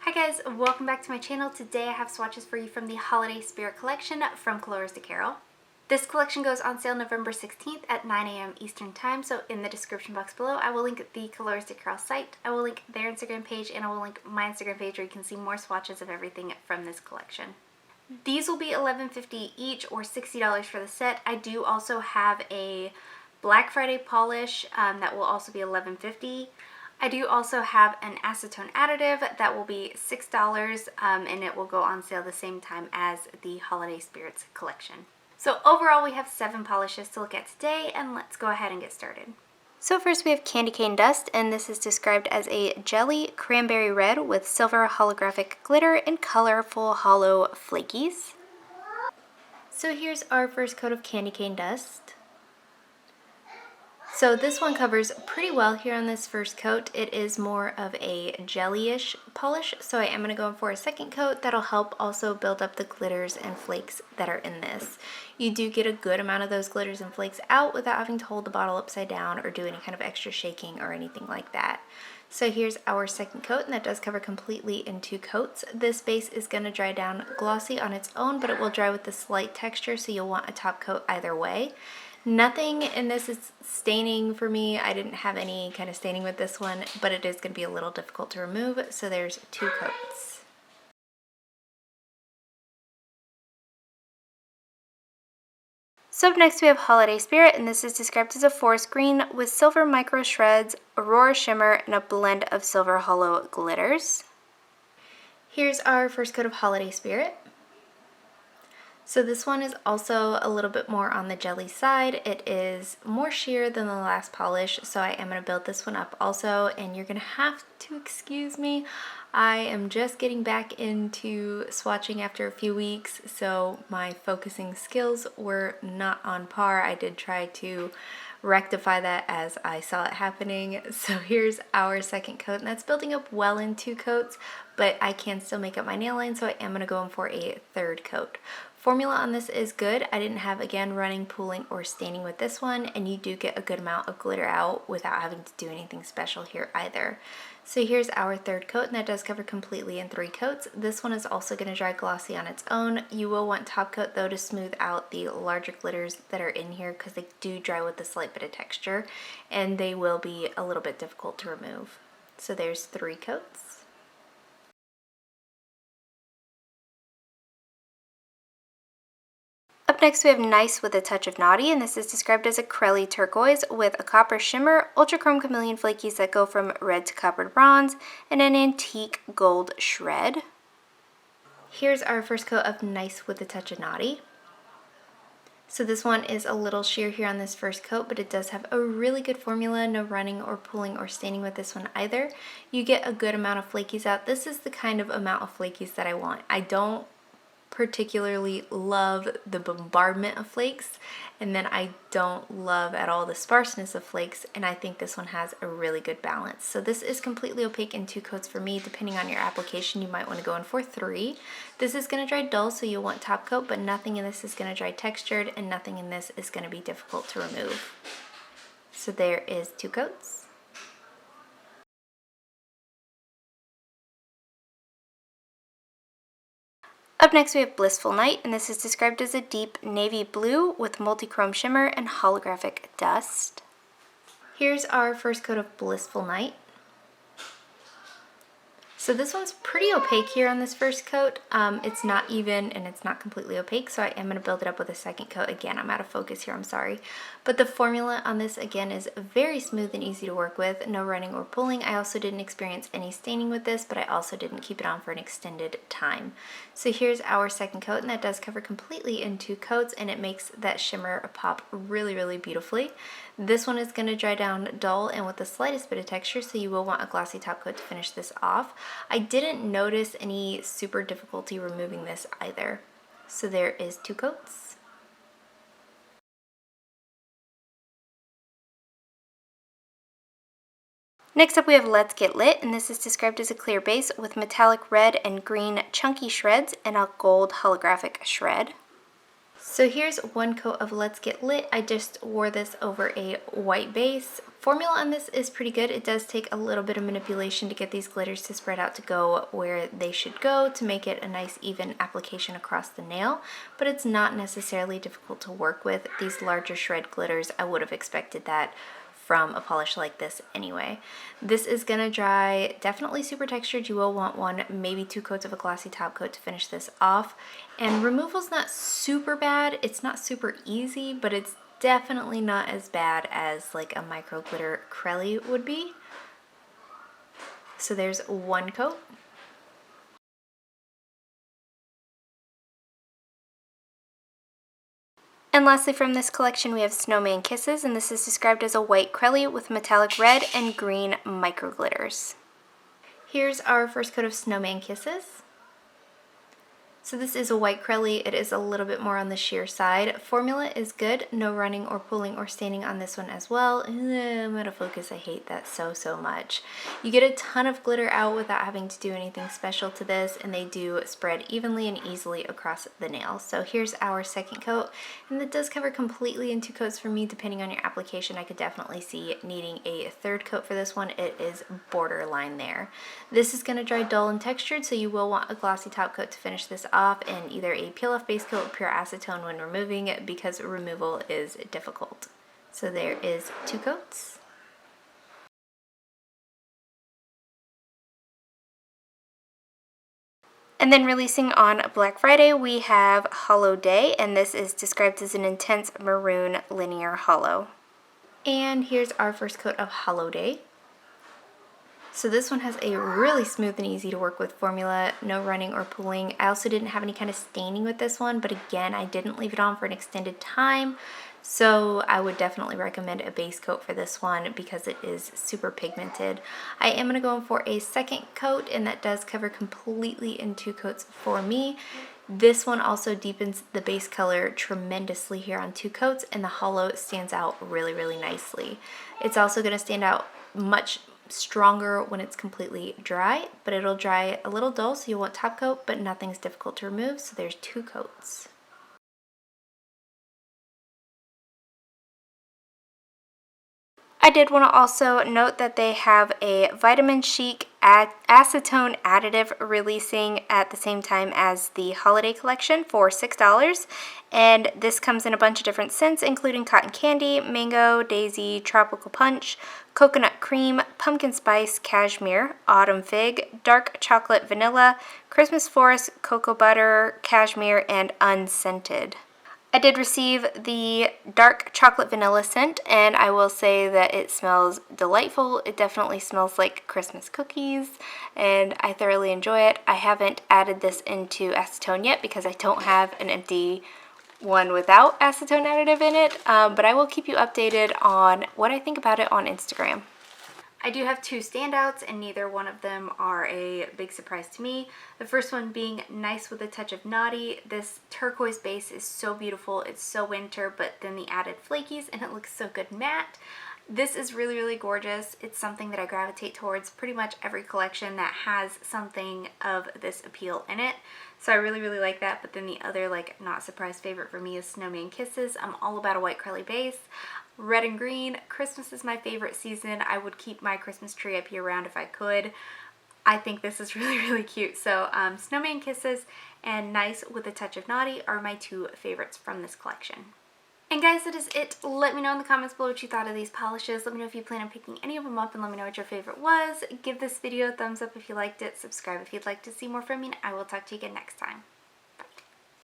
Hi guys, welcome back to my channel. Today I have swatches for you from the Holiday Spirit collection from Colors de Carol. This collection goes on sale November 16th at 9 a.m. Eastern Time, so in the description box below I will link the Colors de Carol site, I will link their Instagram page, and I will link my Instagram page where you can see more swatches of everything from this collection. These will be $11.50 each or $60 for the set. I do also have a Black Friday polish that will also be $11.50. I do also have an acetone additive that will be $6 and it will go on sale the same time as the Holiday Spirits collection. So overall we have 7 polishes to look at today, and let's go ahead and get started. So first we have Candy Cane Dust, and this is described as a jelly cranberry red with silver holographic glitter and colorful hollow flakies. So here's our first coat of Candy Cane Dust. So this one covers pretty well here on this first coat. It is more of a jelly-ish polish, so I am going to go in for a second coat that'll help also build up the glitters and flakes that are in this. You do get a good amount of those glitters and flakes out without having to hold the bottle upside down or do any kind of extra shaking or anything like that. So here's our second coat, and that does cover completely in 2 coats. This base is going to dry down glossy on its own, but it will dry with a slight texture, so you'll want a top coat either way. Nothing in this is staining for me. I didn't have any kind of staining with this one, but it is going to be a little difficult to remove, so there's 2 coats. So up next we have Holiday Spirit, and this is described as a forest green with silver micro shreds, aurora shimmer, and a blend of silver hollow glitters. Here's our first coat of Holiday Spirit. So this one is also a little bit more on the jelly side. It is more sheer than the last polish, so I am going to build this one up also, and you're going to have to excuse me. I am just getting back into swatching after a few weeks, so my focusing skills were not on par. I did try to rectify that as I saw it happening. So here's our second coat, and that's building up well in 2 coats, but I can still make up my nail line, so I am going to go in for a third coat. Formula on this is good. I didn't have, again, running, pooling, or staining with this one, and you do get a good amount of glitter out without having to do anything special here either. So here's our third coat, and that does cover completely in 3 coats. This one is also going to dry glossy on its own. You will want top coat though to smooth out the larger glitters that are in here, because they do dry with a slight bit of texture, and they will be a little bit difficult to remove. So there's 3 coats. Up next we have Nice with a Touch of Naughty, and this is described as a Crelly turquoise with a copper shimmer, ultra chrome chameleon flakies that go from red to coppered bronze, and an antique gold shred. Here's our first coat of Nice with a Touch of Naughty. So this one is a little sheer here on this first coat, but it does have a really good formula, no running or pooling or staining with this one either. You get a good amount of flakies out. This is the kind of amount of flakies that I want. I don't particularly love the bombardment of flakes, and then I don't love at all the sparseness of flakes, and I think this one has a really good balance. So this is completely opaque in 2 coats for me. Depending on your application, you might want to go in for 3. This is going to dry dull, so you'll want top coat, but nothing in this is going to dry textured, and nothing in this is going to be difficult to remove. So there is 2 coats. Up next we have Blissful Night, and this is described as a deep navy blue with multi-chrome shimmer and holographic dust. Here's our first coat of Blissful Night. So this one's pretty opaque here on this first coat. It's not even, and it's not completely opaque, so I am going to build it up with a second coat. Again, I'm out of focus here, I'm sorry. But the formula on this, again, is very smooth and easy to work with. No running or pulling. I also didn't experience any staining with this, but I also didn't keep it on for an extended time. So here's our second coat, and that does cover completely in 2 coats, and it makes that shimmer pop really, really beautifully. This one is going to dry down dull and with the slightest bit of texture, so you will want a glossy top coat to finish this off. I didn't notice any super difficulty removing this either. So there is 2 coats. Next up we have Let's Get Lit, and this is described as a clear base with metallic red and green chunky shreds and a gold holographic shred. So here's 1 coat of Let's Get Lit. I just wore this over a white base Formula on this is pretty good. It does take a little bit of manipulation to get these glitters to spread out to go where they should go to make it a nice even application across the nail, but it's not necessarily difficult to work with. These larger shred glitters, I would have expected that from a polish like this anyway. This is gonna dry definitely super textured. You will want one, maybe 2 coats of a glossy top coat to finish this off. And removal's not super bad. It's not super easy, but it's definitely not as bad as like a micro glitter Crelly would be. So there's 1 coat. And lastly from this collection we have Snowman Kisses, and this is described as a white Crelly with metallic red and green micro glitters. Here's our first coat of Snowman Kisses. So this is a white Crelly. It is a little bit more on the sheer side. Formula is good. No running or pulling or staining on this one as well. I'm out of focus. I hate that so much. You get a ton of glitter out without having to do anything special to this, and they do spread evenly and easily across the nail. So here's our second coat, and it does cover completely in 2 coats for me. Depending on your application, I could definitely see needing a 3rd coat for this one. It is borderline there. This is going to dry dull and textured, so you will want a glossy top coat to finish this off, and either a peel-off base coat or pure acetone when removing it, because removal is difficult. So there is 2 coats. And then releasing on Black Friday, we have Holo Day, and this is described as an intense maroon linear holo. And here's our first coat of Holo Day. So this one has a really smooth and easy to work with formula, no running or pulling. I also didn't have any kind of staining with this one, but again, I didn't leave it on for an extended time, so I would definitely recommend a base coat for this one because it is super pigmented. I am going to go in for a 2nd coat, and that does cover completely in 2 coats for me. This one also deepens the base color tremendously here on 2 coats, and the holo stands out really nicely. It's also going to stand out much stronger when it's completely dry, but it'll dry a little dull, so you'll want top coat, but nothing's difficult to remove, so there's 2 coats. I did want to also note that they have a Vitamin Chic Acetone Additive releasing at the same time as the holiday collection for $6, and this comes in a bunch of different scents, including cotton candy, mango, daisy, tropical punch, coconut cream, pumpkin spice, cashmere, autumn fig, dark chocolate vanilla, Christmas forest, cocoa butter, cashmere, and unscented. I did receive the dark chocolate vanilla scent, and I will say that it smells delightful. It definitely smells like Christmas cookies, and I thoroughly enjoy it. I haven't added this into acetone yet because I don't have an empty one without acetone additive in it, but I will keep you updated on what I think about it on Instagram. I do have 2 standouts, and neither one of them are a big surprise to me. The first one being Nice with a Touch of Naughty. This turquoise base is so beautiful. It's so winter, but then the added flakies, and it looks so good matte. This is really gorgeous. It's something that I gravitate towards pretty much every collection that has something of this appeal in it. So I really like that. But then the other, like, not surprise favorite for me is Snowman Kisses. I'm all about a white Crelly base. Red and green. Christmas is my favorite season. I would keep my Christmas tree up year round if I could. I think this is really cute. So Snowman Kisses and Nice with a Touch of Naughty are my 2 favorites from this collection. And guys, that is it. Let me know in the comments below what you thought of these polishes. Let me know if you plan on picking any of them up, and let me know what your favorite was. Give this video a thumbs up if you liked it. Subscribe if you'd like to see more from me, and I will talk to you again next time.